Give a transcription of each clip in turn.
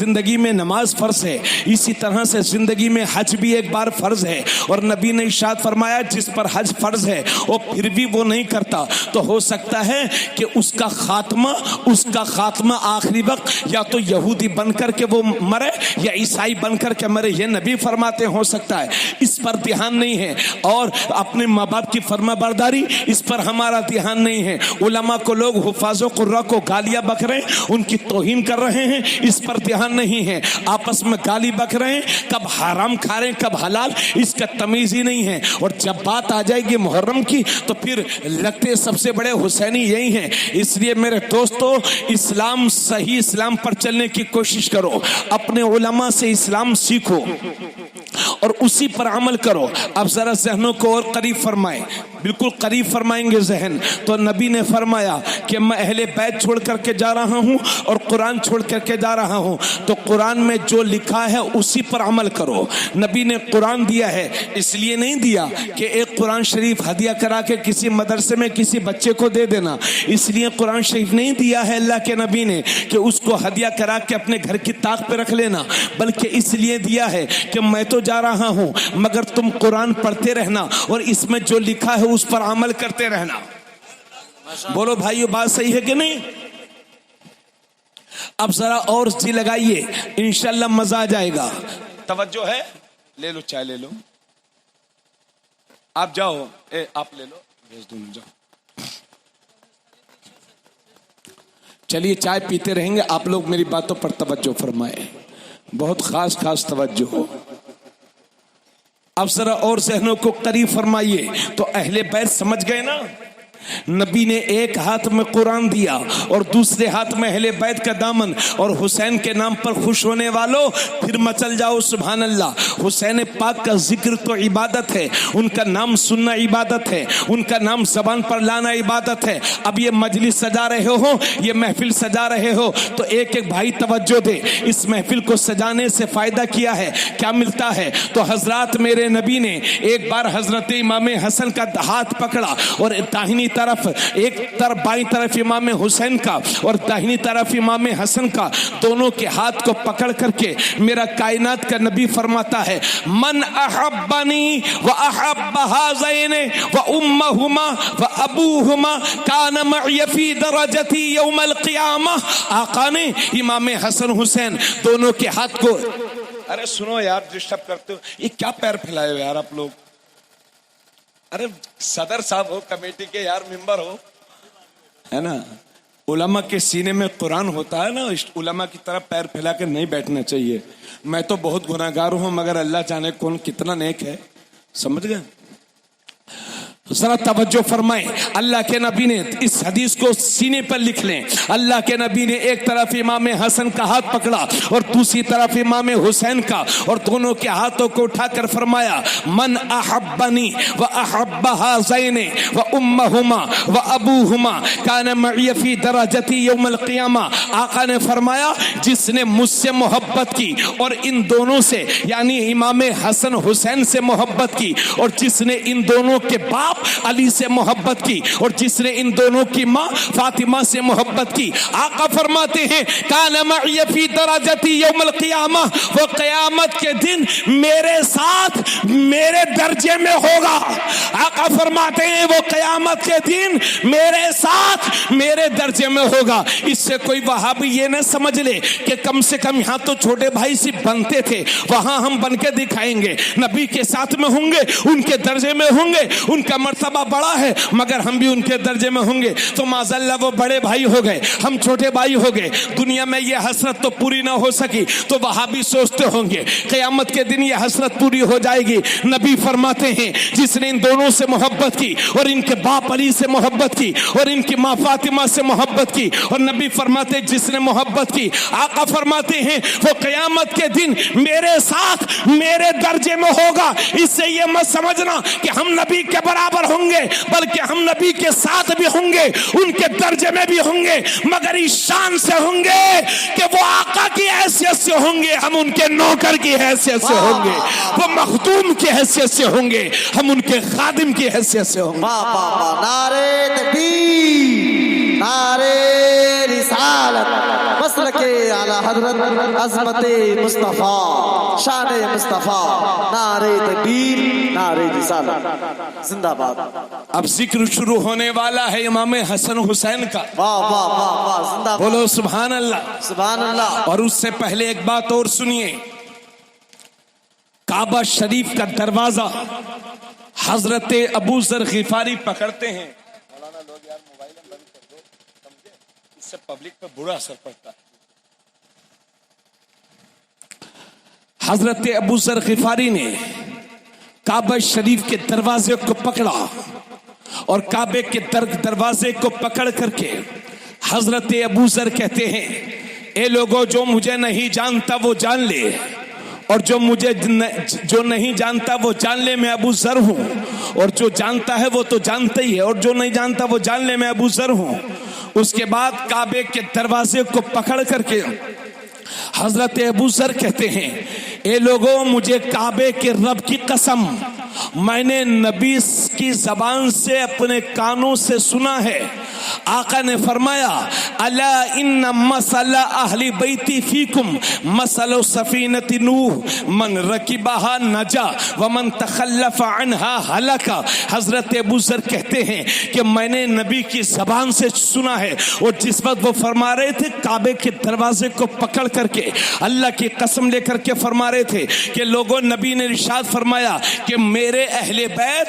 जिंदगी में नमाज फर्ज है, इसी तरह से जिंदगी में हज भी एक बार फर्ज है। और नबी ने इरशाद फरमाया जिस पर हज फर्ज है वो फिर भी वो नहीं करता तो हो सकता है कि उसका खात्मा आखिरी वक्त या तो यहूदी बनकर के वो मरे या ईसाई बनकर के मरे, ये नबी फरमाते हो सकता है। इस पर ध्यान नहीं है और अपने माँ बाप की फरमाबरदारी, इस पर हमारा ध्यान नहीं है। उलमा को लोग हुफाजो कुर्रा को गालियां बक रहे हैं, उनकी तौहीन कर रहे हैं, इस पर ध्यान नहीं है। आपस में गाली बक रहे हैं, कब हराम खा रहे हैं कब हलाल, इसका तमीज ही नहीं है। और जब बात आ जाएगी मुहर्रम की तो फिर लगते सबसे बड़े हुसैनी यही हैं। इसलिए मेरे दोस्तों, इस्लाम, सही इस्लाम पर चलने की कोशिश करो, अपने उलमा से इस्लाम सीखो और उसी पर अमल करो। अब जरा जहनों को और करीब फरमाएं, बिल्कुल करीब फरमाएंगे जहन। तो नबी ने फरमाया कि मैं अहले बैत छोड़ करके जा रहा हूं और कुरान छोड़ करके जा रहा हूं, तो कुरान में जो लिखा है उसी पर अमल करो। नबी ने कुरान दिया है, इसलिए नहीं दिया कि एक कुरान शरीफ हदिया करा के किसी मदरसे में किसी बच्चे को दे देना, इसलिए कुरान शरीफ नहीं दिया है अल्लाह के नबी ने कि उसको हदिया करा के अपने घर की ताक पे रख लेना, बल्कि इसलिए दिया है कि मैं तो जा रहा हूं मगर तुम कुरान पढ़ते रहना और इसमें जो लिखा है उस पर अमल करते रहना। बोलो भाइयों, बात सही है कि नहीं? अब जरा और जी लगाइए, इंशाल्लाह मजा आ जाएगा। तवज्जो है, ले लो चाय ले लो, आप जाओ, आप ले लो, भेज दूं, जाओ। चलिए चाय पीते रहेंगे, आप लोग मेरी बातों पर तवज्जो फरमाए, बहुत खास तवज्जो हो। अब जरा और जहनों को करीब फरमाइए। तो अहले बैत समझ गए ना, नबी ने एक हाथ में कुरान दिया और दूसरे हाथ में अहले बैत का दामन, और हुसैन के नाम पर खुश होने वालों फिर मचल जाओ सुभान अल्लाह। हुसैन पाक का जिक्र तो इबादत है, उनका नाम सुनना इबादत है, उनका नाम जबान पर लाना इबादत है। अब ये मजलिस सजा रहे हो, ये महफिल सजा रहे हो, तो एक एक भाई तवज्जो दे, इस महफिल को सजाने से फायदा किया है, क्या मिलता है? तो हजरत मेरे नबी ने एक बार हजरत इमाम हसन का हाथ पकड़ा और दाहिनी तरफ, एक तरफ बाईं तरफ इमाम हुसैन का और दाहिनी तरफ इमाम हसन का, दोनों के हाथ को पकड़ करके मेरा कायनात का नबी फरमाता है, मन अहब्बनी व अहब्ब हाज़ैन व उम्महुमा व अबूहुमा कान मई फी दरजती यौमल क़ियामह। आका ने इमाम हसन हुसैन दोनों के हाथ को, अरे सुनो यार, डिस्टर्ब करते हो, ये क्या पैर फैलाए हो यार आप लोग? अरे सदर साहब हो, कमेटी के यार मेंबर हो, है ना? उलमा के सीने में कुरान होता है ना, इस उलमा की तरफ पैर फैला कर नहीं बैठना चाहिए। मैं तो बहुत गुनाहगार हूं मगर अल्लाह जाने कौन कितना नेक है, समझ गए? जरा तवज्जो फरमाएं, अल्लाह के नबी ने इस हदीस को सीने पर लिख लें। अल्लाह के नबी ने एक तरफ इमाम हसन का हाथ पकड़ा और दूसरी तरफ इमाम हुसैन का, और दोनों के हाथों को उठाकर फरमाया, मन अहब्बनी व अहब्ब हाज़ैन व उम्महुमा व अबूहुमा कान मई फी दरजती यौमल क़ियामा। आका ने फरमाया, जिसने मुझसे मोहब्बत की और इन दोनों से यानी इमाम हसन हुसैन से मोहब्बत की, और जिसने इन दोनों के बाप अली से मोहब्बत की, और जिसने इन दोनों की माँ फातिमा से मोहब्बत की, आका फरमाते हैं कान मई फी दरजती यौमल क़ियामा, वो क़यामत के दिन मेरे साथ मेरे दर्जे में होगा। आका फरमाते हैं वो क़यामत के दिन मेरे साथ मेरे दर्जे में होगा। इससे कोई वहाबी ये न समझ ले कि कम से कम यहाँ तो छोटे भाई से बनते थे, वहां हम बन के दिखाएंगे, नबी के साथ में होंगे, उनके दर्जे में होंगे, उनका मर्तबा बड़ा है मगर हम भी उनके दर्जे में होंगे, तो माज़अल्लाह वो बड़े भाई हो गए, हम छोटे भाई हो गए। दुनिया में ये हसरत तो पूरी ना हो सकी, तो वहाबी सोचते होंगे क़यामत के दिन ये हसरत पूरी हो जाएगी। नबी फरमाते हैं, जिसने इन दोनों से मोहब्बत की और इनके बाप अली से मोहब्बत की और इनकी माँ फातिमा से मोहब्बत की, और नबी फरमाते जिसने मोहब्बत की, आका फरमाते हैं वो क़यामत के दिन मेरे साथ मेरे दर्जे में होगा। इससे ये मत समझना कि हम नबी के बराबर होंगे, बल्कि हम नबी के साथ भी होंगे, उनके दर्जे में भी होंगे, मगर इस शान से होंगे कि वो आका की हैसियत से होंगे, हम उनके नौकर की हैसियत से होंगे, वो मखदूम की हैसियत से होंगे, हम उनके खादिम की हैसियत से होंगे। नारे तकबीर, नारे रिसालत, मसलक के आला हजरत अज़मते मुस्तफ़ा शान मुस्तफ़ा नारे तकबीर नारे रिसालत जिंदाबाद। अब जिक्र शुरू होने वाला है इमाम हसन हुसैन का। वाह वाह वाह वाह जिंदाबाद। बोलो सुभान अल्लाह सुभान अल्लाह। और उससे पहले एक बात और सुनिए, काबा शरीफ का दरवाजा हजरत अबू जर गिफारी पकड़ते हैं। मौलाना लोग यार मोबाइल बंद कर दो, समझे, इससे पब्लिक पे बुरा असर पड़ता है। हजरत अबू जर गिफारी ने काबा शरीफ के दरवाजे को पकड़ा और काबे के दरवाजे को पकड़ करके हजरत अबू जर कहते हैं, ए लोगों, जो मुझे नहीं जानता वो जान ले, और जो नहीं जानता वो जान ले मैं अबू जर हूं, और जो जानता है वो तो जानता ही है, और जो नहीं जानता वो जान ले मैं अबू जर हूं। उसके बाद काबे के दरवाजे को पकड़ करके हजरत अबू जर कहते हैं, ए लोगों, मुझे काबे के रब की कसम, मैंने नबी की जबान से अपने कानों से सुना है, आका ने फरमाया, अला इन्ना मसला अहली बैती फीकुम मसलो सफीनति नूह मन रकीबहा नजा व मन तखल्लफ अन्हा हलका। हजरत अबू जर कहते हैं कि मैंने नबी की जबान से सुना है, और जिस वक्त वो फरमा रहे थे काबे के दरवाजे को पकड़ करके अल्लाह की कसम लेकर के फरमा रहे थे कि लोगों, नबी ने इरशाद फरमाया कि मेरे अहले बैत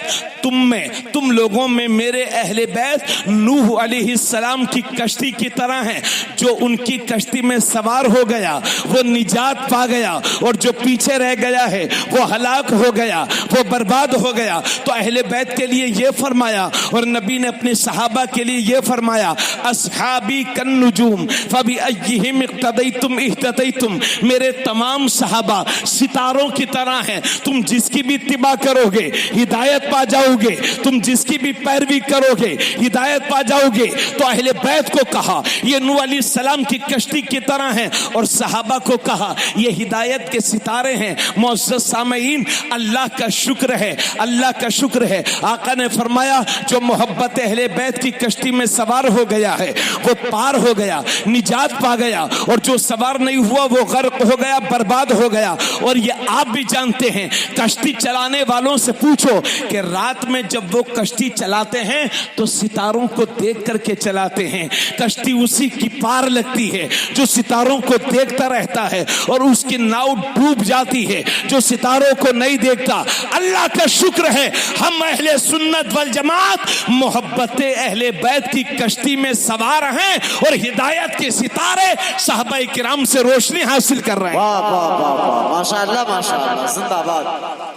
तुम लोगों में मेरे अहले बैत नूह अलैहिस्सलाम की कश्ती की तरह हैं, जो उनकी कश्ती में सवार हो गया वो निजात पा गया, और जो पीछे रह गया है वो हलाक हो गया, वो बर्बाद हो गया। तो अहले बैत के लिए ये फरमाया, और नबी ने अपने सहाबा के लिए ये फरमाया, अस्हाबी कन्नुजूम फबी अय्यिहिम इक्तदैतुम इह्तदैतुम, मेरे तमाम सहाबा सितारों की तरह हैं, तुम जिसकी भी इत्तिबा करोगे हिदायत पा जाओगे, तुम जिसकी भी पैरवी करोगे हिदायत पा जाओगे। तो अहले बैत को कहा ये नूह अलैहिस्सलाम की कश्ती की तरह हैं, और सहाबा को कहा ये हिदायत के सितारे हैं। मुअज़्ज़ज़ सामईन, अल्लाह का शुक्र है, अल्लाह का शुक्र है। आका ने फरमाया, जो मोहब्बत अहले बैत की कश्ती में सवार हो गया है वो पार हो गया, निजात पा गया, और जो सवार नहीं हुआ वो गर्क हो गया, बर्बाद हो गया। और ये आप भी जानते हैं, कश्ती चलाने वालों से पूछो कि रात में जब वो कश्ती चलाते हैं तो सितारों को देख करके चलाते हैं, कश्ती उसी की पार लगती है जो सितारों को देखता रहता है, और उसकी नाव डूब जाती है जो सितारों को नहीं देखता। अल्लाह का शुक्र है हम अहले सुन्नत वल जमात मोहब्बते अहले बैत की कश्ती में सवार हैं, और हिदायत के सितारे सहाबाए किराम से रोशनी हासिल कर रहे हैं। वाह वाह वाह वाह, माशाअल्लाह माशाअल्लाह, जिंदाबाद।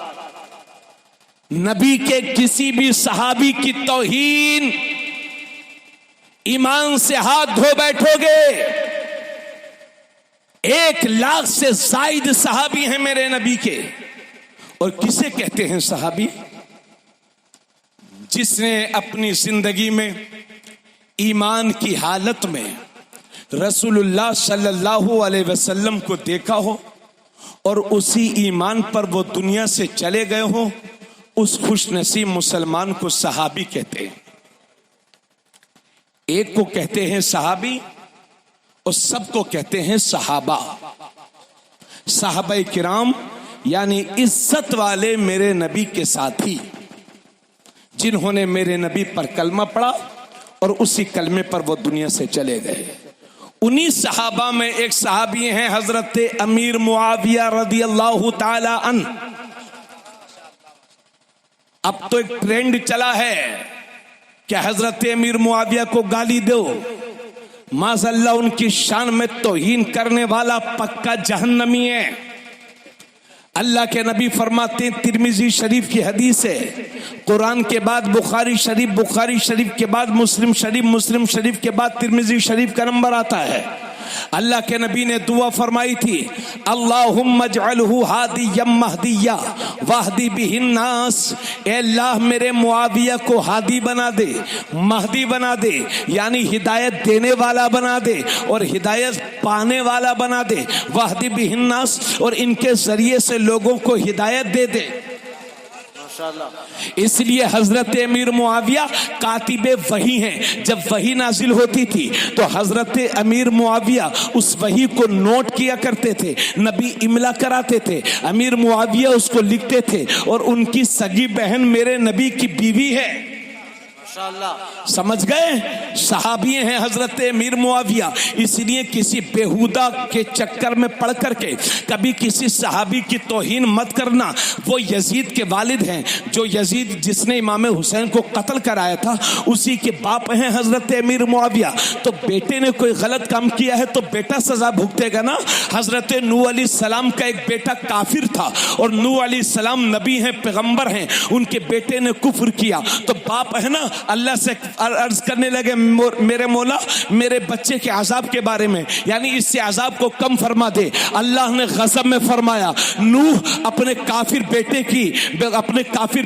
नबी के किसी भी सहाबी की तौहीन, ईमान से हाथ धो बैठोगे, 1,00,000 से जायद सहाबी हैं मेरे नबी के। और किसे कहते हैं सहाबी? जिसने अपनी जिंदगी में ईमान की हालत में रसूलुल्लाह सल्लल्लाहु अलैहि वसल्लम को देखा हो और उसी ईमान पर वो दुनिया से चले गए हो, उस खुशनसीब मुसलमान को सहाबी कहते हैं। एक को कहते हैं सहाबी और सबको कहते हैं सहाबा। सहाबाए किराम यानी इज्जत वाले मेरे नबी के साथी, जिन्होंने मेरे नबी पर कलमा पढ़ा और उसी कलमे पर वो दुनिया से चले गए। उन्हीं सहाबा में एक सहाबी हैं हजरत अमीर मुआविया रदियल्लाहु ताला अन्हु। अब तो एक ट्रेंड चला है कि हजरत अमीर मुआविया को गाली दो, माज़अल्लाह उनकी शान में तौहीन करने वाला पक्का जहन्नमी है। अल्लाह के नबी फरमाते हैं, तिरमिजी शरीफ की हदीस है, कुरान के बाद बुखारी शरीफ, बुखारी शरीफ के बाद मुस्लिम शरीफ, मुस्लिम शरीफ के बाद तिरमिजी शरीफ का नंबर आता है। अल्लाह के नबी ने दुआ फरमाई थी, अल्लाहुम्मा जअलहु हादियम महदिया वाहदी बिहिन्नास। ए अल्लाह मेरे मुआविया को हादी बना दे, महदी बना दे, यानी हिदायत देने वाला बना दे और हिदायत पाने वाला बना दे। वाहदी बिहिन्नास, और इनके जरिए से लोगों को हिदायत दे दे। माशाअल्लाह। इसलिए हजरत अमीर मुआविया कातिबे वही हैं। जब वही नाजिल होती थी तो हजरत अमीर मुआविया उस वही को नोट किया करते थे, नबी इमला कराते थे, अमीर मुआविया उसको लिखते थे। और उनकी सगी बहन मेरे नबी की बीवी है। समझ गए? सहाबी हैं हजरत अमीर मुआविया। इसलिए किसी बेहुदा के चक्कर में पड़ करके कभी किसी सहाबी की तौहीन मत करना। वो यजीद के वालिद हैं, जो यजीद जिसने इमाम हुसैन को कत्ल कराया था उसी के बाप हैं हजरत अमीर मुआविया। तो बेटे ने कोई गलत काम किया है तो बेटा सजा भुगतेगा ना। हजरत नूह अलैहिस्सलाम का एक बेटा काफिर था और नूह अलैहिस्सलाम नबी हैं, पैगंबर हैं, उनके बेटे ने कुफ्र किया तो बाप है ना अल्लाह से अर्ज करने लगे, मेरे मौला मेरे बच्चे के अजाब के बारे में, यानी इससे अजाब को कम फरमा दे। अल्लाह ने गज़ब में फरमाया, नूह अपने काफिर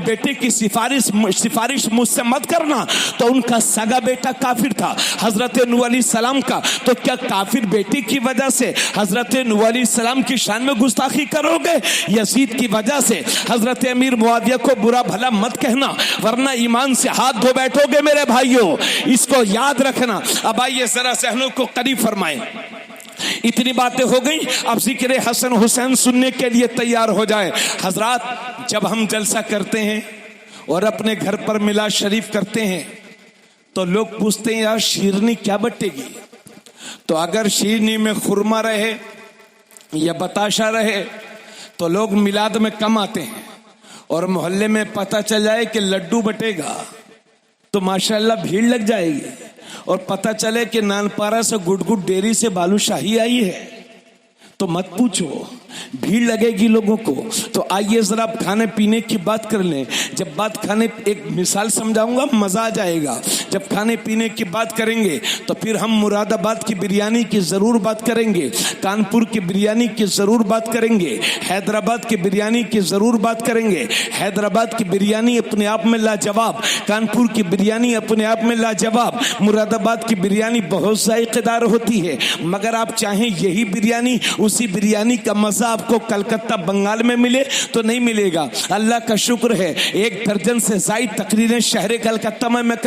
बेटे की सिफारिश मुझसे मत करना। तो उनका सगा बेटा काफिर था हजरत नूह अलैहिस्सलाम का। तो क्या काफिर बेटे की वजह से हजरत नूह अलैहिस्सलाम की शान में गुस्ताखी करोगे? यजीद की वजह से हजरत अमीर मुआविया को बुरा भला मत कहना, वरना ईमान से हाथ धो बैठोगे मेरे भाइयों, इसको याद रखना। अब आइए जरा सहनों को करीब फरमाएं। इतनी बातें हो गई, अब जिक्र हसन हुसैन सुनने के लिए तैयार हो जाए। हजरात, जब हम जलसा करते हैं और अपने घर पर मिलाद शरीफ करते हैं तो लोग पूछते हैं यार शीरनी क्या बटेगी? तो अगर शीरनी में खुरमा रहे या बताशा रहे तो लोग मिलाद में कम आते हैं, और मोहल्ले में पता चल जाए कि लड्डू बटेगा तो माशाल्लाह भीड़ लग जाएगी। और पता चले कि नानपारा से गुडगुड डेयरी से बालूशाही आई है तो मत पूछो, भीड़ लगेगी लोगों को। तो आइए जरा खाने पीने की बात कर लें। जब बात खाने, एक मिसाल समझाऊंगा, मजा आ जाएगा। जब खाने पीने की बात करेंगे तो फिर हम मुरादाबाद की बिरयानी की जरूर बात करेंगे, कानपुर की बिरयानी की जरूर बात करेंगे, हैदराबाद की बिरयानी की जरूर बात करेंगे। हैदराबाद की बिरयानी अपने आप में लाजवाब, कानपुर की बिरयानी अपने आप में लाजवाब, मुरादाबाद की बिरयानी बहुत जायकेदार होती है। मगर आप चाहें यही बिरयानी, उसी बिरयानी का मजा आपको कलकत्ता बंगाल में मिले तो नहीं मिलेगा। अल्लाह का शुक्र है, 1 दर्जन से ज़ायद तकरीरें शहर कलकत्ता में मैं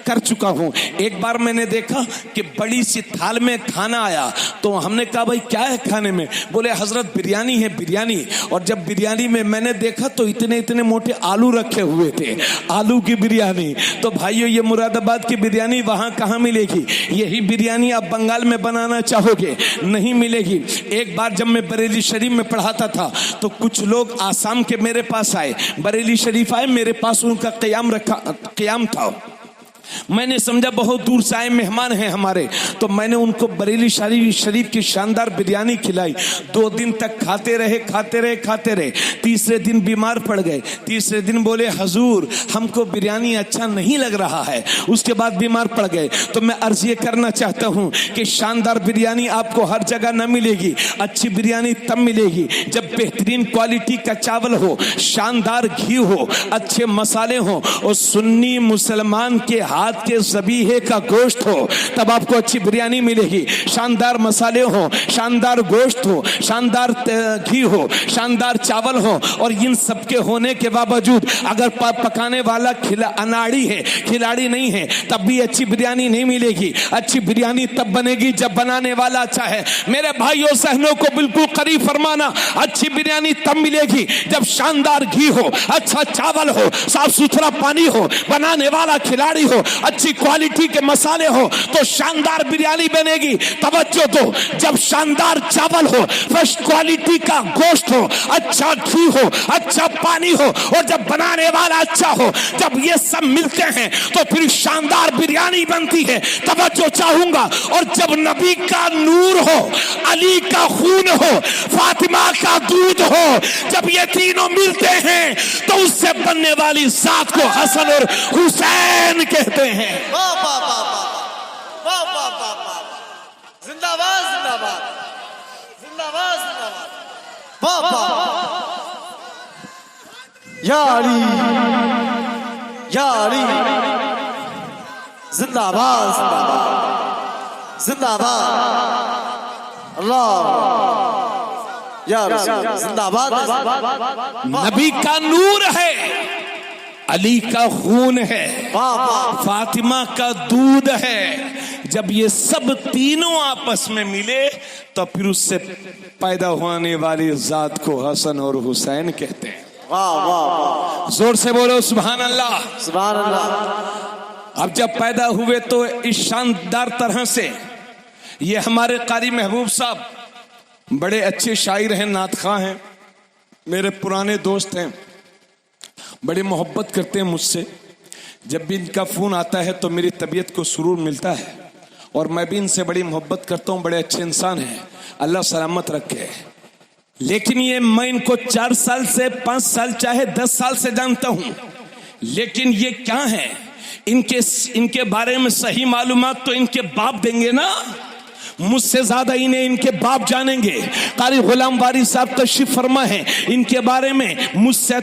कर चुका हूँ। एक बार मैंने देखा कि बड़ी सी थाल में खाना आया तो हमने कहा भाई क्या है खाने में? बोले हजरत बिरयानी है, बिरयानी। और जब बिरयानी में मैंने देखा तो इतने इतने मोटे आलू रखे हुए थे, आलू की बिरयानी। तो भाइयों, ये मुरादाबाद की बिरयानी वहाँ कहाँ मिलेगी? यही बिरयानी आप बंगाल में बनाना चाहोगे, नहीं मिलेगी। एक बार जब मैं बरेली शरीफ में पढ़ाता था तो कुछ लोग आसाम के मेरे पास आए, बरेली शरीफ आए, मेरे पास उनका क़याम था। मैंने समझा बहुत दूर से आए मेहमान हैं हमारे, तो मैंने उनको बरेली शरीफ की शानदार बिरयानी खिलाई। 2 दिन तक खाते रहे। तीसरे दिन बीमार पड़ गए। तीसरे दिन बोले हजूर हमको बिरयानी अच्छा नहीं लग रहा है। उसके बाद बीमार पड़ गए। तो मैं अर्ज ये करना चाहता हूँ कि शानदार बिरयानी आपको हर जगह न मिलेगी। अच्छी बिरयानी तब मिलेगी जब बेहतरीन क्वालिटी का चावल हो, शानदार घी हो, अच्छे मसाले हो और सुन्नी मुसलमान के हाथ के ज़बीहे का गोश्त हो, तब आपको अच्छी बिरयानी मिलेगी। शानदार मसाले हो, शानदार गोश्त हो, शानदार घी हो, शानदार चावल हो, और इन सब के होने के बावजूद अगर पकाने वाला अनाड़ी है, खिलाड़ी नहीं है, तब भी अच्छी बिरयानी नहीं मिलेगी। अच्छी बिरयानी तब बनेगी जब बनाने वाला अच्छा है। मेरे भाइयों सहनों को बिल्कुल करीब फरमाना, अच्छी बिरयानी तब मिलेगी जब शानदार घी हो, अच्छा चावल हो, साफ सुथरा पानी हो, बनाने वाला खिलाड़ी हो, अच्छी क्वालिटी के मसाले हो, तो शानदार बिरयानी बनेगी। तवज्जो दो, जब शानदार चावल हो, फर्स्ट क्वालिटी का गोश्त हो, अच्छा घी हो, अच्छा पानी हो, और जब बनाने वाला अच्छा हो, जब ये सब मिलते हैं तो फिर शानदार बिरयानी बनती है। तवज्जो चाहूंगा। और जब नबी का नूर हो, अली का खून हो, फातिमा का दूध हो, जब ये तीनों मिलते हैं तो उससे बनने वाली जात को हसन और हुसैन कहते हैं। जिंदाबाद जिंदाबाद जिंदाबाद जिंदाबाद। या अली जिंदाबाद जिंदाबाद जिंदाबाद। अल्लाह या रसूल जिंदाबाद। नबी का नूर है, अली का खून है, फातिमा का दूध है। जब ये सब तीनों आपस में मिले तो फिर उससे पैदा होने वाली जात को हसन और हुसैन कहते हैं। वाह वाह वाह, जोर से बोलो सुभान अल्लाह। सुभान अल्लाह। अब जब पैदा हुए तो इस शानदार तरह से, ये हमारे कारी महबूब साहब बड़े अच्छे शायर हैं, नातखा हैं, मेरे पुराने दोस्त हैं, बड़ी मोहब्बत करते हैं मुझसे। जब भी इनका फोन आता है तो मेरी तबीयत को सुरूर मिलता है और मैं भी इनसे बड़ी मोहब्बत करता हूँ। बड़े अच्छे इंसान हैं, अल्लाह सलामत रखे। लेकिन ये मैं इनको 4 साल से 5 साल चाहे 10 साल से जानता हूं, लेकिन ये क्या है, इनके बारे में सही मालूमात तो इनके बाप देंगे ना, मुझसे ज्यादा इन्हें इनके बाप जानेंगे। कारी गुलाम वारिस साहब तशरीफ फरमा है, इनके बारे में मुझसे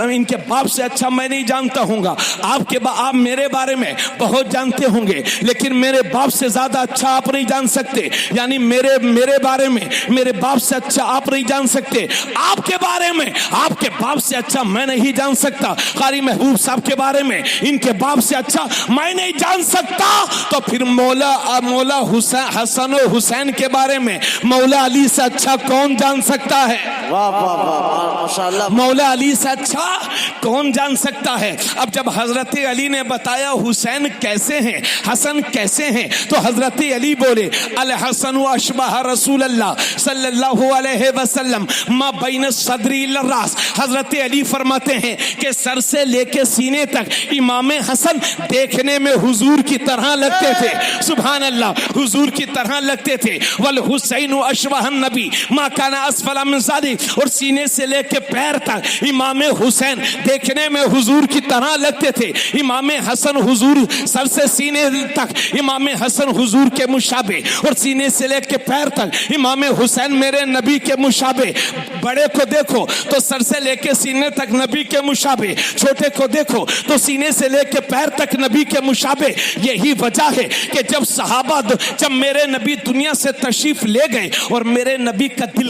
इनके बाप से अच्छा मैं नहीं जानता हूँगा। आप मेरे बारे में बहुत जानते होंगे, लेकिन मेरे बाप से ज्यादा अच्छा आप नहीं जान सकते। यानी मेरे बारे में मेरे बाप से अच्छा आप नहीं जान सकते, आपके बारे में आपके बाप से अच्छा मैं नहीं जान सकता। कारी महबूब साहब के बारे में इनके बाप से अच्छा मैं नहीं जान सकता, तो फिर मौला हसन और हुसैन के बारे में मौला अली से अच्छा कौन जान सकता है? वाह वाह वाह, माशाअल्लाह। मौला अली से अच्छा कौन जान सकता है? अब जब हजरत अली ने बताया हुसैन कैसे हैं, हसन कैसे हैं, तो हजरत अली बोले अल हसन अशबह रसूल अल्लाह सल्लल्लाहु अलैहि वसल्लम मा बैन सदरी लरास। हजरत अली फरमाते हैं कि सर से लेके सीने तक इमाम हसन देखने में हुजूर की तरह लगते थे। सुभान अल्लाह, हुजूर की तरह लगते थे। वल हुसैन अशबह नबी मा काना असफला मिन ज़ालिक, और सीने से लेके पैर तक इमाम हुसैन देखने में हुजूर की तरह लगते थे। इमाम हसन हुजूर सर से सीने तक इमाम हसन हुजूर के मुशाबे, और सीने से लेके पैर तक इमाम हुसैन मेरे नबी के मुशाबे। बड़े को देखो तो सर से लेके सीने तक नबी के मुशाबे, छोटे को देखो तो सीने से लेके पैर तक नबी के मुशाबे। यही वजह है कि जब मेरे नबी दुनिया से तशरीफ ले गए और मेरे नबी का दिल,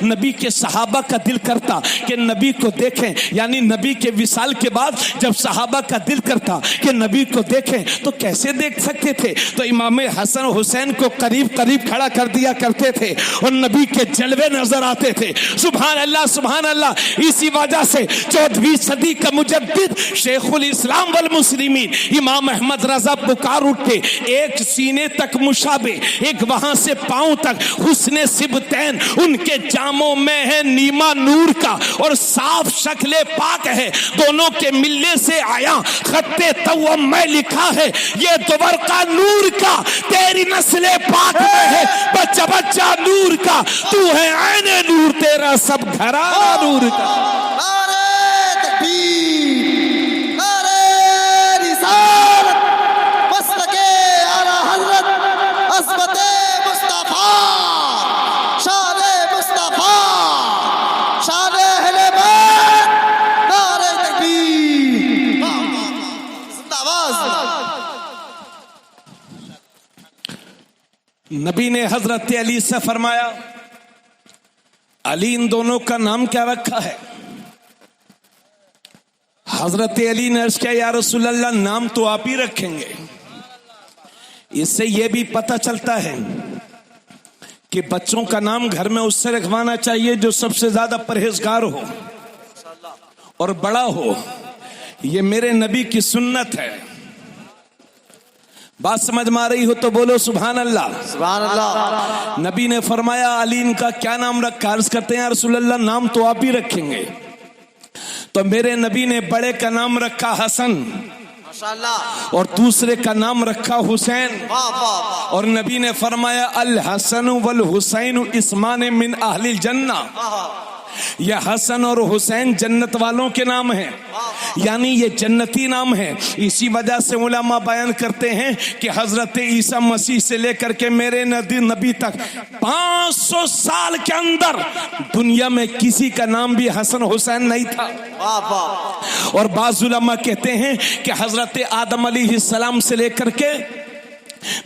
नबी के सहाबा का दिल करता कि नबी को देखें, यानी नबी के विसाल के बाद जब सहाबा का दिल करता कि नबी को देखें, तो कैसे देख सकते थे? तो इमाम हसन हुसैन को करीब करीब खड़ा कर दिया करते थे और नबी के जलवे नजर आते थे। सुभान अल्लाह, सुभान अल्लाह। इसी वजह से 14वीं सदी का मुजद्दिद शेखुल इस्लाम वल मुस्लिमीन इमाम अहमद रजा पुकार उठे, एक सीने तक मुशाबे, एक वहां से पांव तक हुस्ने सिबतैन, उनके जामों में है नीमा नूर का और साफ शक्ले पाक है। दोनों के मिलने से आया खत्ते तव्वम में लिखा है, ये दुबर का नूर का तेरी नस्ले पाक में है। बच्चा बच्चा नूर का, तू है आईने नूर, तेरा सब घराना नूर का। नारे तकबीर, नारे रिसालत, मस्तके आला हज़रत, अज़मते मुस्तफा, शाने मुस्तफा, शाने अहले बैत, नारे तकबीर, जिंदाबाद। नबी ने हजरत अली से फरमाया, अली इन दोनों का नाम क्या रखा है? हजरत अली ने अर्ज किया, या रसूल अल्लाह, नाम तो आप ही रखेंगे। इससे यह भी पता चलता है कि बच्चों का नाम घर में उससे रखवाना चाहिए जो सबसे ज्यादा परहेजगार हो और बड़ा हो। यह मेरे नबी की सुन्नत है। बात समझ में आ रही हो तो बोलो सुभान अल्लाह। सुभान अल्लाह। नबी ने फरमाया, अली इनका क्या नाम रखा? अर्ज करते हैं, या रसूल अल्लाह, नाम तो आप ही रखेंगे। तो मेरे नबी ने बड़े का नाम रखा हसन, माशाअल्लाह, और दूसरे का नाम रखा हुसैन। वाह वाह, और नबी ने फरमाया, अल हसन वल हुसैन इस्मान मिन अहलिल जन्ना। यह हसन और हुसैन जन्नत वालों के नाम हैं, यानी ये जन्नती नाम है। इसी वजह से उलमा बयान करते हैं कि हजरत ईसा मसीह से लेकर के मेरे नबी तक 500 साल के अंदर दुनिया में किसी का नाम भी हसन हुसैन नहीं था। वाह वाह। और बाज़ उलमा कहते हैं कि हजरत आदम अलैहिस्सलाम से लेकर के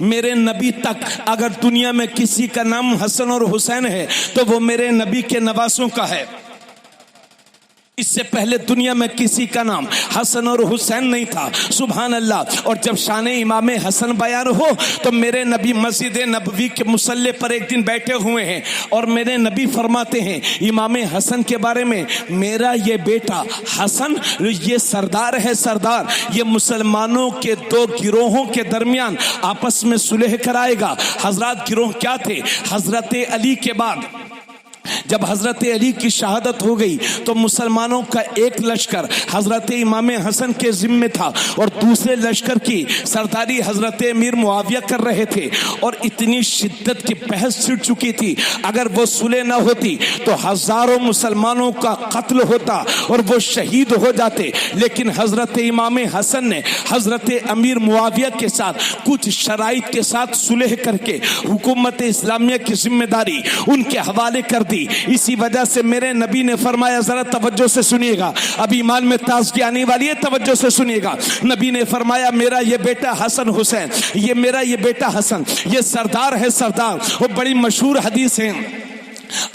मेरे नबी तक अगर दुनिया में किसी का नाम हसन और हुसैन है तो वो मेरे नबी के नवासों का है। इससे पहले दुनिया में किसी का नाम हसन और हुसैन नहीं था। सुभान अल्लाह। और जब शान इमाम हसन बयान हो तो मेरे नबी मस्जिद नबवी के मुसल्ले पर एक दिन बैठे हुए हैं और मेरे नबी फरमाते हैं इमाम हसन के बारे में, मेरा ये बेटा हसन ये सरदार है, सरदार, ये मुसलमानों के दो गिरोहों के दरमियान आपस में सुलह कराएगा। हजरत गिरोह क्या थे? हजरत अली के बाद जब हजरत अली की शहादत हो गई तो मुसलमानों का एक लश्कर हजरत इमाम हसन के जिम्मे था और दूसरे लश्कर की सरदारी हजरत अमीर मुआविया कर रहे थे। और इतनी शिद्दत की बहस छिड़ चुकी थी, अगर वो सुलह न होती तो हजारों मुसलमानों का कत्ल होता और वो शहीद हो जाते। लेकिन हजरत इमाम हसन ने हजरत अमीर मुआविया के साथ कुछ शराइत के साथ सुलह करके हुकूमत इस्लामिया की जिम्मेदारी उनके हवाले कर दी। इसी वजह से मेरे नबी ने फरमाया, जरा तवज्जो से सुनिएगा, अभी ईमान में ताज़गी आने वाली है, तवज्जो से सुनिएगा। नबी ने फरमाया मेरा ये बेटा हसन हुसैन, ये मेरा ये बेटा हसन ये सरदार है, सरदार। वो बड़ी मशहूर हदीस है,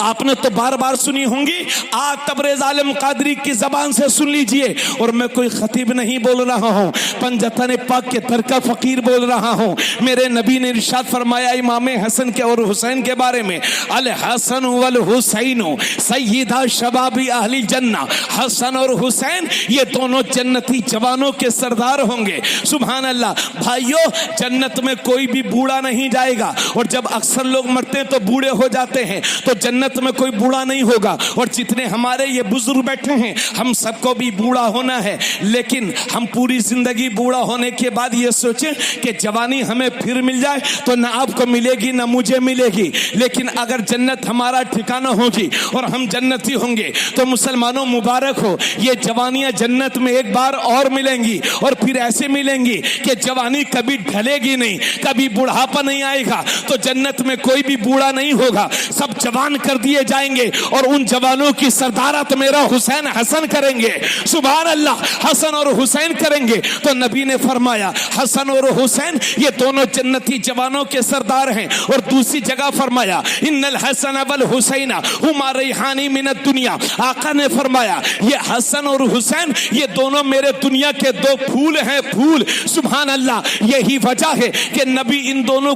आपने तो बार बार सुनी होंगी। आज तबरेज़ आलम कादरी की जबान से सुन लीजिए। और मैं कोई खतीब नहीं बोल रहा हूँ, पंजतन पाक के दर का फकीर बोल रहा हूँ। मेरे नबी ने इरशाद फरमाया इमाम हसन के और हुसैन के बारे में, अल हसन वल हुसैन सय्यदा शबाबी अहली जन्ना। हसन और हुसैन ये दोनों जन्नती जवानों के सरदार होंगे। सुभान अल्लाह। भाइयों, जन्नत में कोई भी बूढ़ा नहीं जाएगा। और जब अक्सर लोग मरते हैं तो बूढ़े हो जाते हैं, तो जन्नत में कोई बूढ़ा नहीं होगा। और जितने हमारे ये बुजुर्ग बैठे हैं, हम सबको भी बूढ़ा होना है। लेकिन हम पूरी जिंदगी बूढ़ा होने के बाद ये सोचें कि जवानी हमें फिर मिल जाए तो ना आपको मिलेगी ना मुझे मिलेगी। लेकिन अगर जन्नत हमारा ठिकाना होगी और हम जन्नती होंगे तो मुसलमानों मुबारक हो, ये जवानियां जन्नत में एक बार और मिलेंगी और फिर ऐसे मिलेंगी कि जवानी कभी ढलेगी नहीं, कभी बुढ़ापा नहीं आएगा। तो जन्नत में कोई भी बूढ़ा नहीं होगा, सब जवान कर दिए जाएंगे और उन जवानों की सरदारत मेरा हुसैन हसन करेंगे। सुभान अल्लाह। हसन और हुसैन करेंगे। तो नबी ने फरमाया हसन और हुसैन ये दोनों जन्नती जवानों के सरदार हैं। और दूसरी जगह फरमाया इन्नल हसन वल हुसैन हुमा रैहानी मिनद दुनिया। आका ने फरमाया ये हसन और हुसैन ये दोनों मेरे दुनिया के दो फूल हैं, फूल। सुभान अल्लाह। यही वजह है कि नबी इन दोनों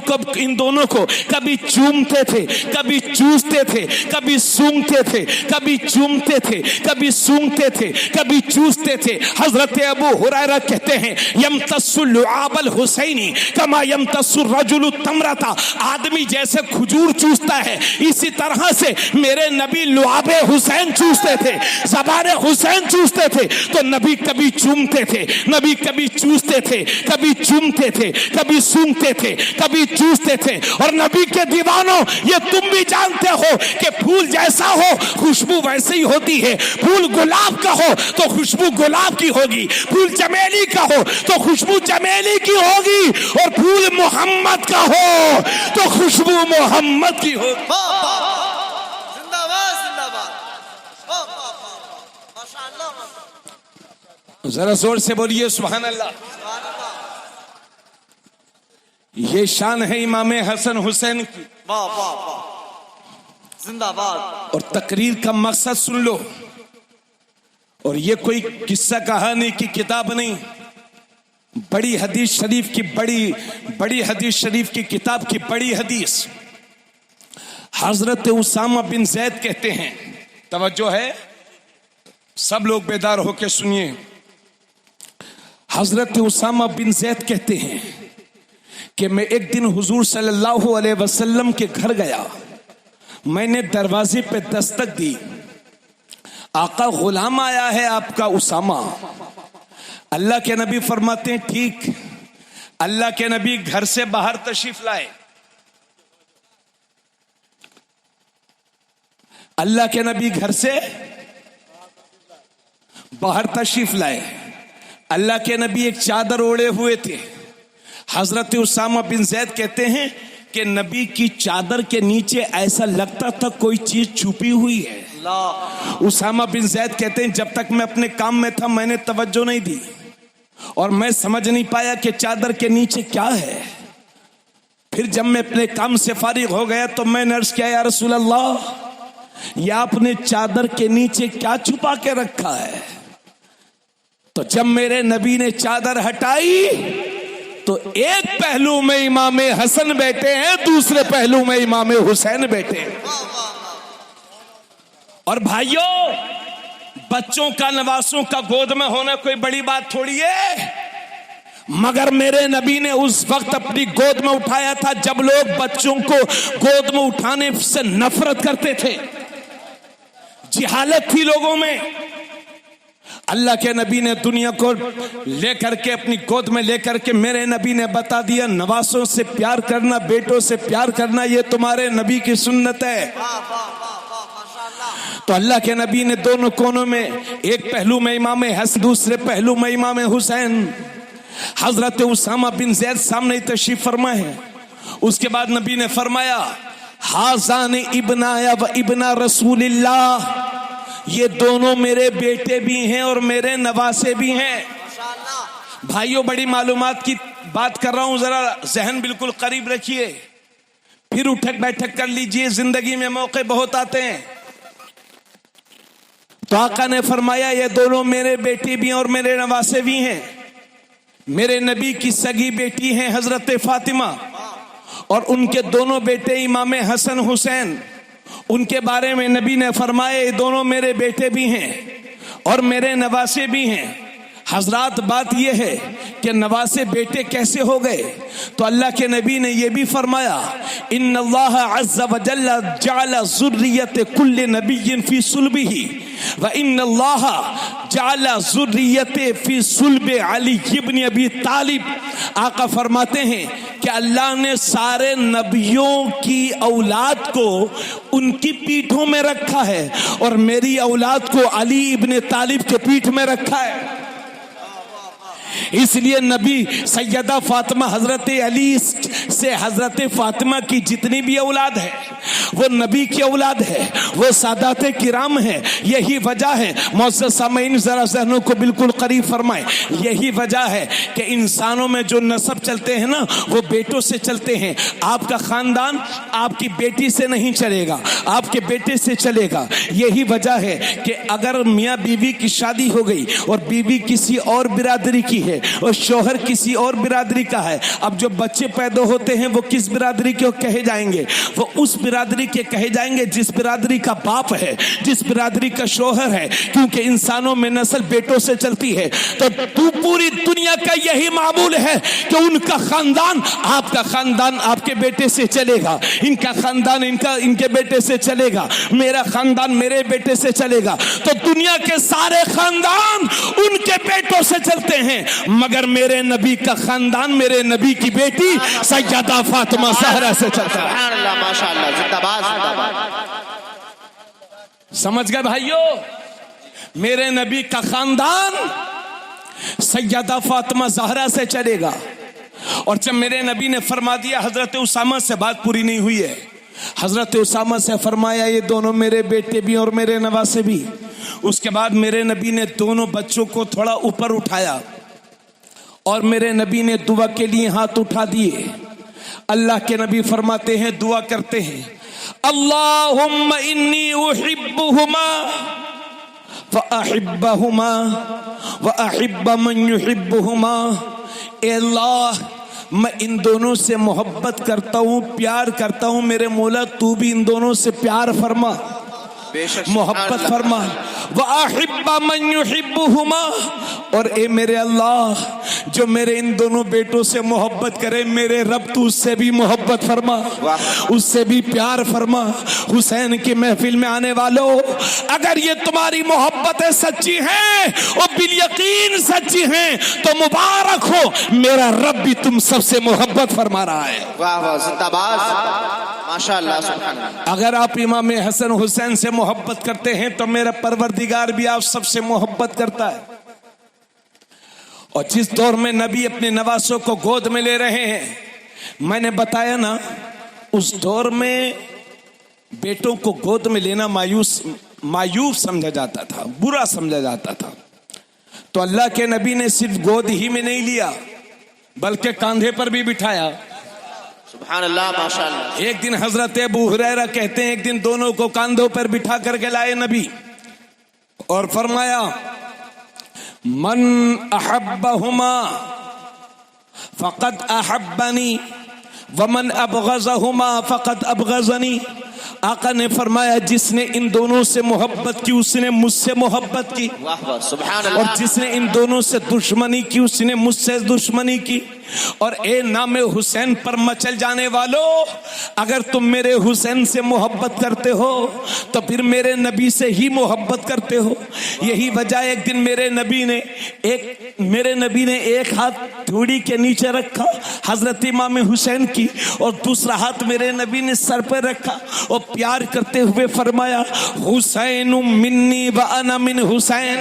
को कभी चूमते थे, कभी चूसते थे, कभी सूंघते थे, कभी चूमते थे, कभी सूंघते थे, कभी चूसते थे। हजरत अबू हुरैरा कहते हैं यमतस्सु लुआबल हुसैनी कमा यमतस्सु रजुलु तमरता। आदमी जैसे खजूर चूसता है इसी तरह से मेरे नबी लुआबे हुसैन चूसते थे, ज़बाने हुसैन चूसते थे। तो नबी कभी चूमते थे, नबी कभी चूसते थे, कभी चूमते थे, कभी सूंघते थे, कभी चूसते थे। और नबी के दीवानों, ये तुम भी जानते हो कि फूल जैसा हो खुशबू वैसे ही होती है। फूल गुलाब का हो तो खुशबू गुलाब की होगी, फूल चमेली का हो तो खुशबू चमेली की होगी, और फूल मोहम्मद का हो तो खुशबू मोहम्मद की होगी। जिंदाबाद जिंदाबाद। माशाअल्लाह। जरा जोर से बोलिए सुभान अल्लाह। ये शान है इमाम हसन हुसैन की। वाह वाह वाह। जिंदाबाद। और तकरीर का मकसद सुन लो। और ये कोई किस्सा कहानी की किताब नहीं, बड़ी हदीस शरीफ की बड़ी हदीस शरीफ की किताब की बड़ी हदीस। हजरत उसामा बिन जैद कहते हैं, तवज्जो है, सब लोग बेदार होकर सुनिए। हजरत उसामा बिन जैद कहते हैं कि मैं एक दिन हुजूर सल्लल्लाहु अलैहि वसल्लम के घर गया। मैंने दरवाजे पे दस्तक दी। आका गुलाम आया है आपका उसामा। अल्लाह के नबी फरमाते हैं ठीक। अल्लाह के नबी घर से बाहर तशरीफ लाए। अल्लाह के नबी घर से बाहर तशरीफ लाए। अल्लाह के नबी एक चादर ओढ़े हुए थे। हजरत उसामा बिन जैद कहते हैं कि नबी की चादर के नीचे ऐसा लगता था कोई चीज छुपी हुई है। उसामा बिन जैद कहते हैं जब तक मैं अपने काम में था मैंने तवज्जो नहीं दी और मैं समझ नहीं पाया कि चादर के नीचे क्या है। फिर जब मैं अपने काम से फारिग हो गया तो मैंने अर्ज किया, या रसूल अल्लाह, या आपने चादर के नीचे क्या छुपा के रखा है? तो जब मेरे नबी ने चादर हटाई तो एक पहलू में इमाम हसन बैठे हैं, दूसरे पहलू में इमाम हुसैन बैठे हैं। और भाइयों, बच्चों का, नवासों का गोद में होना कोई बड़ी बात थोड़ी है, मगर मेरे नबी ने उस वक्त अपनी गोद में उठाया था जब लोग बच्चों को गोद में उठाने से नफरत करते थे, जिहालत थी लोगों में। अल्लाह के नबी ने दुनिया को लेकर के, अपनी गोद में लेकर के, मेरे नबी ने बता दिया, नवासों से प्यार करना, बेटों से प्यार करना, ये तुम्हारे नबी की सुन्नत है। तो अल्लाह के नबी ने दोनों कोनों में, एक पहलू में इमाम हसन, दूसरे पहलू में इमाम हुसैन, हजरत उसामा बिन ज़ैद सामने तशरीफ फरमा है। उसके बाद नबी ने फरमाया, हाज़ान इब्नाया व इब्ना रसूलिल्लाह, ये दोनों मेरे बेटे भी हैं और मेरे नवासे भी हैं। भाइयों, बड़ी मालूमात की बात कर रहा हूं, जरा जहन बिल्कुल करीब रखिए, फिर उठक बैठक कर लीजिए, जिंदगी में मौके बहुत आते हैं। तो आका ने फरमाया, ये दोनों मेरे बेटे भी हैं और मेरे नवासे भी हैं। मेरे नबी की सगी बेटी हैं हजरत फातिमा, और उनके दोनों बेटे इमाम हसन हुसैन। उनके बारे में नबी ने फरमाया, ये दोनों मेरे बेटे भी हैं और मेरे नवासे भी हैं। हजरात, बात यह है कि नवासे बेटे कैसे हो गए? तो अल्लाह के नबी ने यह भी फरमाया, इन्नल्लाह अज़्ज़ व जल्ल जअल ज़ुर्रियत कुल्लि नबिय्यिन फी सुल्बिही व इन्नल्लाह जअल ज़ुर्रियत फी सुल्बि अली इब्न अबी तालिब। आका फरमाते हैं कि अल्लाह ने सारे नबियों की औलाद को उनकी पीठों में रखा है और मेरी औलाद को अली इब्न तालिब के पीठ में रखा है। इसलिए नबी सैयदा फातिमा हजरत अली से हजरत फातिमा की जितनी भी औलाद है वो नबी की औलाद है, वो सादाते किराम है। यही वजह है, मुअज़्ज़ज़ सामीन जरा ज़हनों को बिल्कुल करीब फरमाएं, यही वजह है कि इंसानों में जो नस्ब चलते हैं ना, वो बेटों से चलते हैं। आपका खानदान आपकी बेटी से नहीं चलेगा, आपके बेटे से चलेगा। यही वजह है कि अगर मियाँ बीवी की शादी हो गई और बीवी किसी और बिरादरी की है और शौहर किसी और बिरादरी का है, अब जो बच्चे पैदा होते हैं वो किस बिरादरी के कहे जाएंगे? वो उस बिरादरी के कहे जाएंगे जिस बिरादरी का बाप है, जिस बिरादरी का शौहर है, क्योंकि इंसानों में नस्ल बेटों से चलती है। तो तू पूरी दुनिया का यही मामूल है कि उनका खानदान, आपका खानदान आपके बेटे से चलेगा, इनका खानदान इनके बेटे से चलेगा, मेरा खानदान मेरे बेटे से चलेगा। तो दुनिया के सारे खानदान उनके बेटों से चलते हैं, मगर मेरे नबी का खानदान, मेरे नबी की बेटी सैयदा फातिमा ज़हरा से चलता है। माशाअल्लाह, जिंदाबाद जिंदाबाद। समझ गए भाइयों? मेरे नबी का खानदान सैयदा फातिमा ज़हरा से चलेगा। और जब मेरे नबी ने फरमा दिया, हजरत उसामा से बात पूरी नहीं हुई है, हजरत उसामा से फरमाया, ये दोनों मेरे बेटे भी और मेरे नवासे भी। उसके बाद मेरे नबी ने दोनों बच्चों को थोड़ा ऊपर उठाया और मेरे नबी ने दुआ के लिए हाथ उठा दिए। अल्लाह के नबी फरमाते हैं, दुआ करते हैं, अल्लाहुम्मा इन्नी उहिब्बुहुमा व अहिब्बहुमा व अहिब्ब मन युहिब्बुहुमा। ए अल्लाह, मैं इन दोनों से मोहब्बत करता हूँ, प्यार करता हूँ, मेरे मौला तू भी इन दोनों से प्यार फरमा, मोहब्बत फरमा। वअहिब्बा मन युहिब्बुहुमा, और ए मेरे अल्लाह, जो मेरे इन दोनों बेटों से मोहब्बत करे, मेरे रब तू उससे भी मोहब्बत फरमा, उससे भी प्यार फरमा। हुसैन की महफिल में आने वालों, अगर ये तुम्हारी मोहब्बतें सच्ची हैं और बिल यकीन सच्ची हैं तो मुबारक हो, मेरा रब भी तुम सबसे मोहब्बत फरमा रहा है। वाह वाह, जिंदाबाद, माशाअल्लाह, सुभान अल्लाह। अगर आप इमाम हसन हुसैन से मोहब्बत करते हैं तो मेरा परवरदिगार भी आप सबसे मोहब्बत करता है। और जिस दौर में नबी अपने नवासों को गोद में ले रहे हैं, मैंने बताया ना, उस दौर में बेटों को गोद में लेना मायूस समझा जाता था, बुरा समझा जाता था। तो अल्लाह के नबी ने सिर्फ गोद ही में नहीं लिया, बल्कि कांधे पर भी बिठाया। सुभान अल्लाह माशाअल्लाह। एक दिन हजरत अबू हुरैरा कहते हैं, एक दिन दोनों को कंधों पर बिठा करके लाए नबी और फरमाया, मन अहब्बहुमा फक़द अहब्बनी वमन अबग़ज़हुमा फक़द अबग़ज़नी। आका ने फरमाया, जिसने इन दोनों से मोहब्बत की उसने मुझसे मोहब्बत की, वाह वाह सुभान अल्लाह। और जिसने इन दोनों से दुश्मनी की उसने मुझसे दुश्मनी की। और ए नाम हुसैन पर मचल जाने वालों, अगर तुम मेरे हुसैन से मोहब्बत करते हो तो फिर मेरे नबी से ही मोहब्बत करते हो। यही वजह, एक दिन मेरे नबी ने एक हाथ ठोड़ी के नीचे रखा हजरत इमाम हुसैन की, और दूसरा हाथ मेरे नबी ने सर पर रखा और प्यार करते हुए फरमाया, हुसैन मिन्नी व अना मिन हुसैन।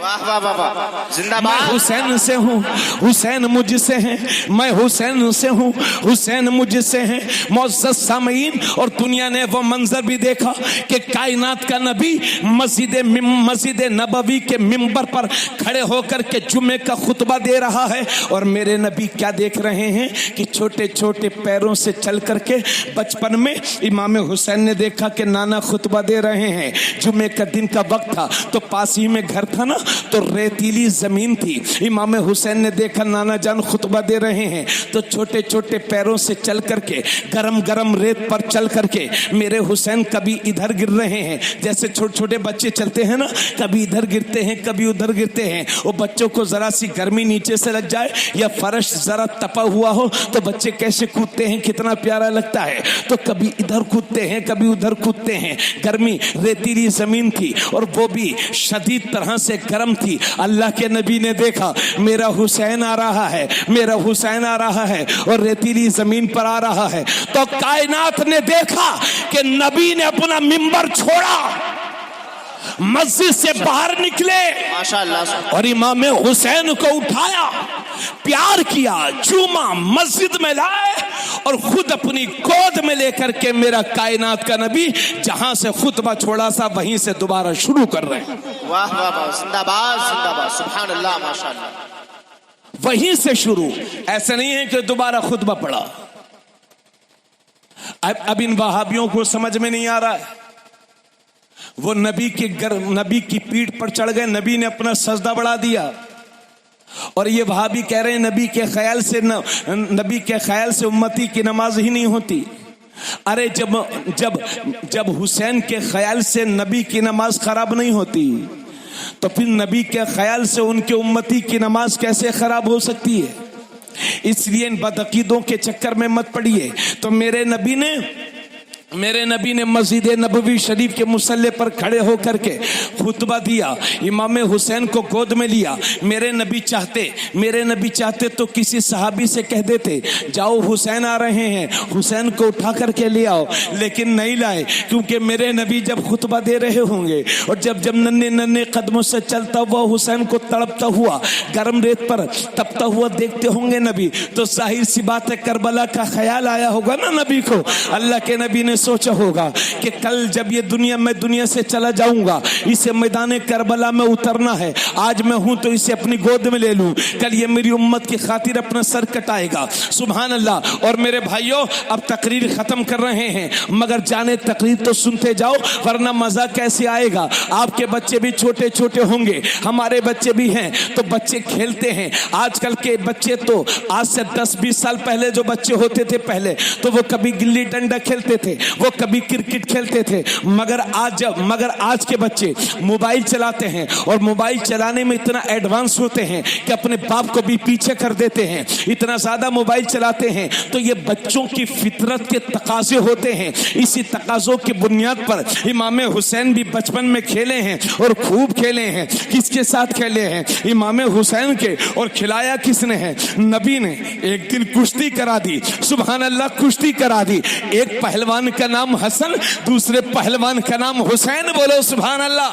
वाह वाह वाह वाह जिंदाबाद। मैं हुसैन से हूँ, हुसैन मुझसे है, मैं हुसैन से हूँ, हुसैन मुझसे है। मुअज़्ज़ज़ सामीन, और दुनिया ने वो मंजर भी देखा कि कायनात का नबी मस्जिद नबवी के मिंबर पर खड़े होकर के जुम्मे का खुतबा दे रहा है। और मेरे नबी क्या देख रहे हैं कि छोटे छोटे पैरों से चल करके बचपन में इमाम हुसैन ने देखा कि नाना खुतबा दे रहे हैं। जुम्मे का दिन का वक्त था, तो पास ही में घर था ना, तो रेतीली जमीन थी। इमाम हुसैन ने देखा नाना जान खुतबा दे रहे हैं, तो छोटे छोटे पैरों से चल करके गरम गरम रेत पर चल करके मेरे हुसैन कभी इधर गिर रहे हैं, जैसे छोटे छोटे बच्चे चलते हैं ना, कभी इधर गिरते हैं कभी उधर गिरते हैं। वो बच्चों को जरा सी गर्मी नीचे से लग जाए या फर्श जरा तपा हुआ हो तो बच्चे कैसे कूदते हैं, कितना प्यारा लगता है। तो कभी इधर कूदते हैं कभी उधर कूदते हैं। गर्मी, रेतीली जमीन थी और वो भी शदीद तरह से गर्म थी। अल्लाह के नबी ने देखा मेरा हुसैन आ रहा है, मेरा हुसैन आ रहा है और रेतीली जमीन पर आ रहा है। तो कायनात ने देखा कि नबी ने अपना मिंबर छोड़ा, मस्जिद से बाहर निकले माशाअल्लाह, और इमाम हुसैन को उठाया, प्यार किया, चूमा, मस्जिद में लाए और खुद अपनी गोद में लेकर के मेरा कायनात का नबी जहां से खुतबा छोड़ा सा वहीं से दोबारा शुरू कर रहे हैं। वाह वाह वाह जिंदाबाद जिंदाबाद सुभान अल्लाह माशाअल्लाह। वहीं से शुरू, ऐसा नहीं है कि दोबारा खुतबा पढ़ा। अब इन वहाबियों को समझ में नहीं आ रहा है, वो नबी की पीठ पर चढ़ गए, नबी ने अपना सजदा बढ़ा दिया और ये वहाबी कह रहे हैं नबी के ख्याल से उम्मती की नमाज ही नहीं होती। अरे जब हुसैन के ख्याल से नबी की नमाज खराब नहीं होती तो फिर नबी के ख्याल से उनके उम्मती की नमाज कैसे खराब हो सकती है। इसलिए इन बदअकीदों के चक्कर में मत पड़िए। तो मेरे नबी ने मस्जिद नबवी शरीफ के मुसल्ले पर खड़े होकर के खुतबा दिया, इमाम हुसैन को गोद में लिया। मेरे नबी चाहते तो किसी सहाबी से कह देते जाओ हुसैन आ रहे हैं, हुसैन को उठा करके ले आओ, लेकिन नहीं लाए, क्योंकि मेरे नबी जब खुतबा दे रहे होंगे और जब नन्हे नन्हे कदमों से चलता हुआ हुसैन को तड़पता हुआ गर्म रेत पर तपता हुआ देखते होंगे नबी, तो जाहिर सी बात है करबला का ख्याल आया होगा ना नबी को। अल्लाह के नबी ने सोचा होगा कि कल जब ये दुनिया से चला जाऊंगा, इसे मैदान करबला में उतरना है, आज मैं हूं तो इसे अपनी गोद में ले लूं, कल ये मेरी उम्मत की खातिर अपना सर कटाएगा। सुभान अल्लाह। और मेरे भाइयों, अब तकरीर खत्म कर रहे हैं, मगर जाने तकरीर तो सुनते जाओ, वरना मजा कैसे आएगा। आपके बच्चे भी छोटे छोटे होंगे, हमारे बच्चे भी हैं, तो बच्चे खेलते हैं। आजकल के बच्चे तो आज से 10-20 साल पहले जो बच्चे होते थे पहले, तो वो कभी गिल्ली डंडा खेलते थे, वो कभी क्रिकेट खेलते थे, मगर आज के बच्चे मोबाइल चलाते हैं और मोबाइल चलाने में इतना एडवांस होते हैं कि अपने बाप को भी पीछे कर देते हैं, इतना ज्यादा मोबाइल चलाते हैं। तो ये बच्चों की फितरत के तकाजे होते हैं। इसी तकाजों की बुनियाद पर इमाम हुसैन भी बचपन में खेले हैं और खूब खेले हैं। किसके साथ खेले हैं? इमाम हुसैन के। और खिलाया किसने है? नबी ने। एक दिन कुश्ती करा दी, सुभान अल्लाह, कुश्ती करा दी। एक पहलवान का नाम हसन, दूसरे पहलवान का नाम हुसैन। बोलो सुभान अल्लाह।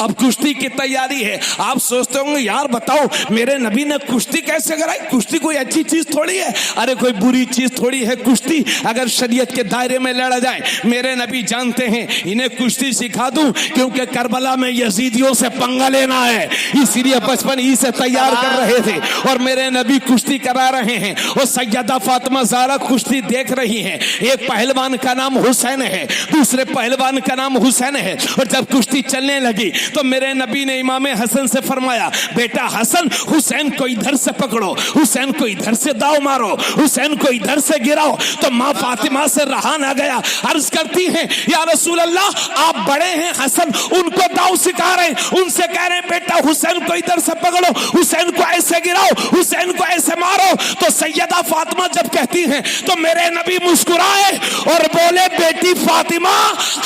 अब कुश्ती की तैयारी है। आप सोचते होंगे यार बताओ मेरे नबी ने कुश्ती कैसे कराई, कुश्ती कोई अच्छी चीज थोड़ी है, अरे कोई बुरी चीज थोड़ी है कुश्ती, अगर शरीयत के दायरे में लड़ा जाए। मेरे नबी जानते हैं इन्हें कुश्ती सिखा दूं, क्योंकि करबला में यजीदियों से पंगा लेना है, इसलिए बचपन ही से तैयार कर रहे थे और मेरे नबी कुश्ती करा रहे हैं। और सैयदा फातिमा ज़हरा कुश्ती देख रही हैं। एक पहलवान का नाम हुसैन है, दूसरे पहलवान का नाम हुसैन है। और जब कुश्ती चलने लगी तो मेरे नबी ने इमाम हसन से फरमाया, बेटा हसन हुसैन को इधर से पकड़ो, हुसैन को इधर से दाव मारो, हुसैन को इधर से गिराओ। तो माँ फातिमा से रहा ना गया, अर्ज करती हैं या रसूल अल्लाह आप बड़े हैं, हसन उनको दाव सिखा रहे हैं, उनसे कह रहे हैं बेटा हुसैन को इधर से पकड़ो, हुसैन को ऐसे गिराओ, हुसैन को ऐसे मारो। तो सैयदा फातिमा जब कहती हैं तो मेरे नबी मुस्कुराए और बोले, बेटी फातिमा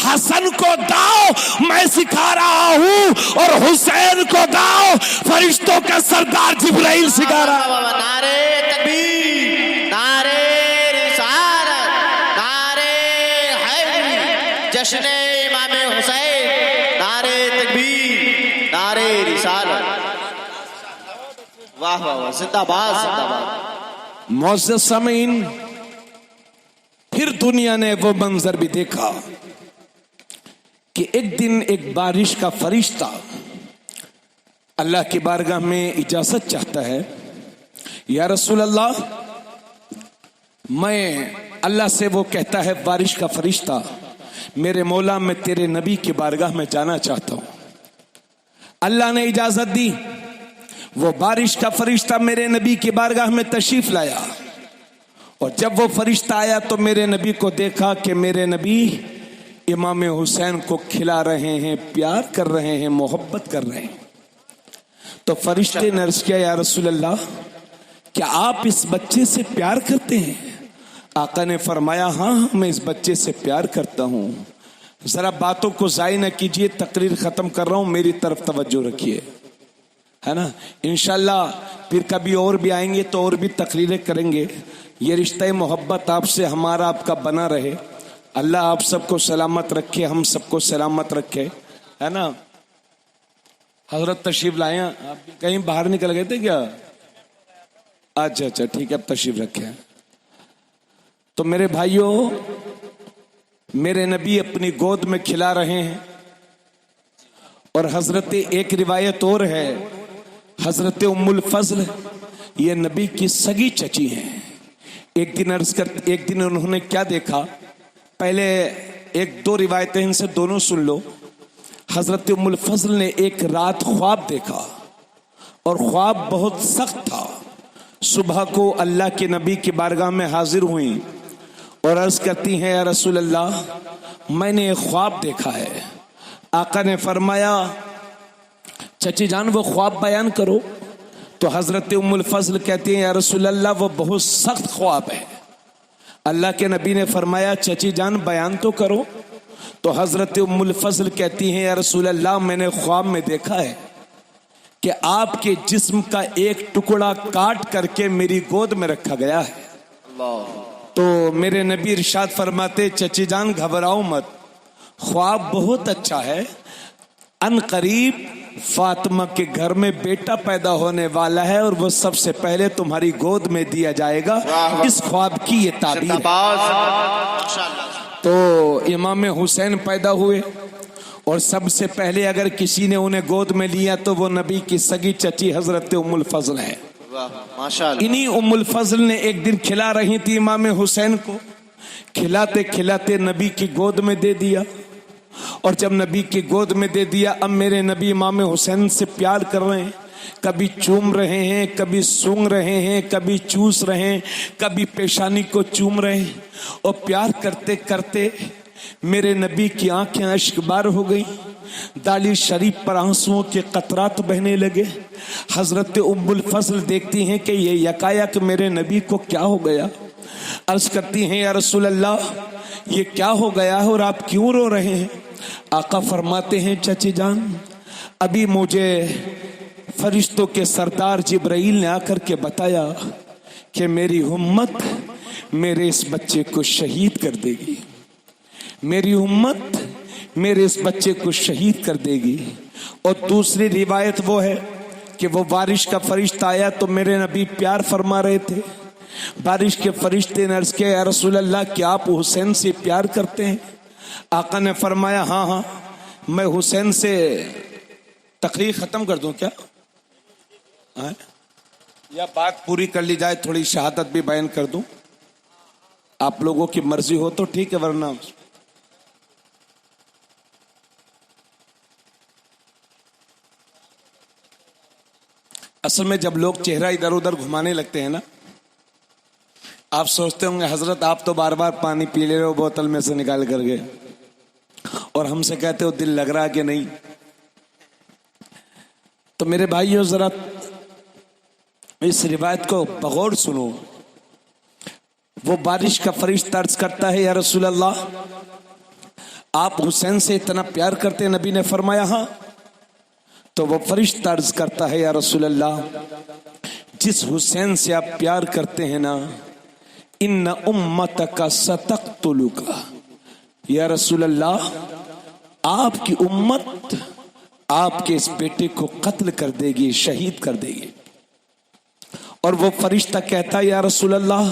हसन को दाव मैं सिखा रहा हूं और हुसैन को दाव फरिश्तों का सरदार जिब्राइल सिखा रहा। नारे तकबीर, नारे रिसालत, नारे हैदरी, जश्न इमाम हुसैन, नारे तकबीर, नारे रिसालत। वाह वाह वाह, जिंदाबाद जिंदाबाद। मौजूद सामीन, फिर दुनिया ने वो मंजर भी देखा कि एक दिन एक बारिश का फरिश्ता अल्लाह की बारगाह में इजाजत चाहता है, या रसूल अल्लाह मैं, अल्लाह से वो कहता है बारिश का फरिश्ता, मेरे मौला मैं तेरे नबी की बारगाह में जाना चाहता हूं। अल्लाह ने इजाजत दी, वो बारिश का फरिश्ता मेरे नबी की बारगाह में तशरीफ लाया। और जब वो फरिश्ता आया तो मेरे नबी को देखा कि मेरे नबी इमाम हुसैन को खिला रहे हैं, प्यार कर रहे हैं, मोहब्बत कर रहे हैं। तो फरिश्ते ने अर्ज किया, या रसूल अल्लाह क्या आप इस बच्चे से प्यार करते हैं? आका ने फरमाया, हाँ मैं इस बच्चे से प्यार करता हूँ। जरा बातों को जाय न कीजिए, तकरीर खत्म कर रहा हूँ, मेरी तरफ तवज्जो रखिए, है ना। इंशाल्लाह फिर कभी और भी आएंगे तो और भी तकरीरें करेंगे। ये रिश्ता मोहब्बत आपसे हमारा आपका बना रहे। अल्लाह आप सबको सलामत रखे, हम सबको सलामत रखे, है ना। हजरत तशरीफ लाए, आप कहीं बाहर निकल गए थे क्या? अच्छा अच्छा ठीक है, अब तशरीफ रखे। तो मेरे भाइयों, मेरे नबी अपनी गोद में खिला रहे हैं। और हजरत, एक रिवायत और है, हजरत उम्मुल फजल ये नबी की सगी चची हैं। एक दिन उन्होंने क्या देखा, पहले एक दो रिवायतें इनसे दोनों सुन लो। हजरत उम्मुल फजल ने एक रात ख्वाब देखा और ख्वाब बहुत सख्त था। सुबह को अल्लाह के नबी की बारगाह में हाजिर हुई और अर्ज करती हैं, या रसूल अल्लाह मैंने एक ख्वाब देखा है। आका ने फरमाया, चची जान वो ख्वाब बयान करो। तो हजरत उम्मुल फजल कहती हैं, या रसूल अल्लाह वो बहुत सख्त ख्वाब है। अल्लाह के नबी ने फरमाया, चची जान बयान तो करो। तो हजरत उम्मुल फजल कहती हैं, या रसूल अल्लाह मैंने ख्वाब में देखा है कि आपके जिस्म का एक टुकड़ा काट करके मेरी गोद में रखा गया है। तो मेरे नबी इरशाद फरमाते, चची जान घबराओ मत, ख्वाब बहुत अच्छा है, अन करीब फातिमा के घर में बेटा पैदा होने वाला है और वो सबसे पहले तुम्हारी गोद में दिया जाएगा। इस ख्वाब की ये ताबीर है। तो इमाम हुसैन पैदा हुए और सबसे पहले अगर किसी ने उन्हें गोद में लिया तो वो नबी की सगी चची हजरत उम्मुल फजल है। माशाअल्लाह। इन्हीं उम्मुल फजल ने एक दिन खिला रही थी इमाम हुसैन को, खिलाते खिलाते नबी की गोद में दे दिया। और जब नबी की गोद में दे दिया, अब मेरे नबी इमाम हुसैन से प्यार कर रहे हैं, कभी चूम रहे हैं, कभी सूंघ रहे हैं, कभी चूस रहे हैं, कभी पेशानी को चूम रहे हैं। और प्यार करते करते मेरे नबी की आंखें अश्कबार हो गई, दाली शरीफ पर आंसुओं के कतरात बहने लगे। हजरत उम्मुल फजल देखती हैं कि ये यकायक मेरे नबी को क्या हो गया। अर्ज करती हैं, या रसूल अल्लाह ये क्या हो गया है और आप क्यों रो रहे हैं? आका फरमाते हैं, चची जान अभी मुझे फरिश्तों के सरदार जिब्राइल ने आकर के बताया कि मेरी उम्मत मेरे इस बच्चे को शहीद कर देगी, मेरी उम्मत मेरे इस बच्चे को शहीद कर देगी। और दूसरी रिवायत वो है कि वो बारिश का फरिश्ता आया तो मेरे नबी प्यार फरमा रहे थे। बारिश के फरिश्ते ने अर्ज किया, या रसूल अल्लाह, क्या आप हुसैन से प्यार करते हैं? आका ने फरमाया, हाँ हाँ, मैं हुसैन से तकरीर खत्म कर दूं क्या? या बात पूरी कर ली जाए, थोड़ी शहादत भी बयान कर दूं? आप लोगों की मर्जी हो तो ठीक है, वरना असल में जब लोग चेहरा इधर उधर घुमाने लगते हैं ना, आप सोचते होंगे हजरत आप तो बार बार पानी पी ले रहे हो बोतल में से निकाल करके, और हमसे कहते हो दिल लग रहा कि नहीं। तो मेरे भाइयों, जरा इस रिवायत को बगौर सुनो। वो बारिश का फरिश्ता अर्ज करता है, या रसूल अल्लाह, आप हुसैन से इतना प्यार करते हैं? नबी ने फरमाया, हाँ। तो वो फरिश्ता अर्ज करता है, या रसूल अल्लाह, जिस हुसैन से आप प्यार करते हैं ना, इन्ना उम्मतका सतक़तुलुका, या रसूल अल्लाह, आपकी उम्मत आपके इस बेटे को कत्ल कर देगी, शहीद कर देगी। और वो फरिश्ता कहता है, या रसूल अल्लाह,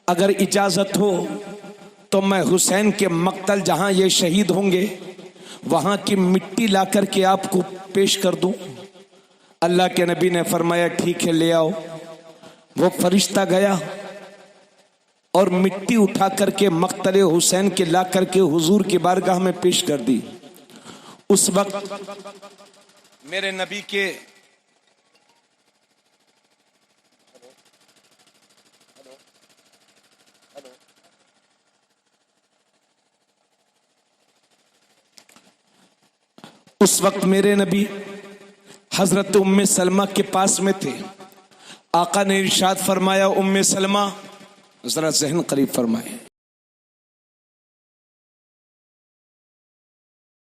अगर इजाजत हो तो मैं हुसैन के मक्तल जहां ये शहीद होंगे वहां की मिट्टी ला करके आपको पेश कर दूं। अल्लाह के नबी ने फरमाया, ठीक है, ले आओ। वो फरिश्ता गया और मिट्टी उठा करके मक्तल हुसैन के ला करके हुजूर की बारगाह में पेश कर दी। उस वक्त मेरे नबी के मेरे नबी हजरत उम्मे सलमा के पास में थे। आका ने इरशाद फरमाया, उम्मे सलमा, जरा ज़हन करीब फरमाए।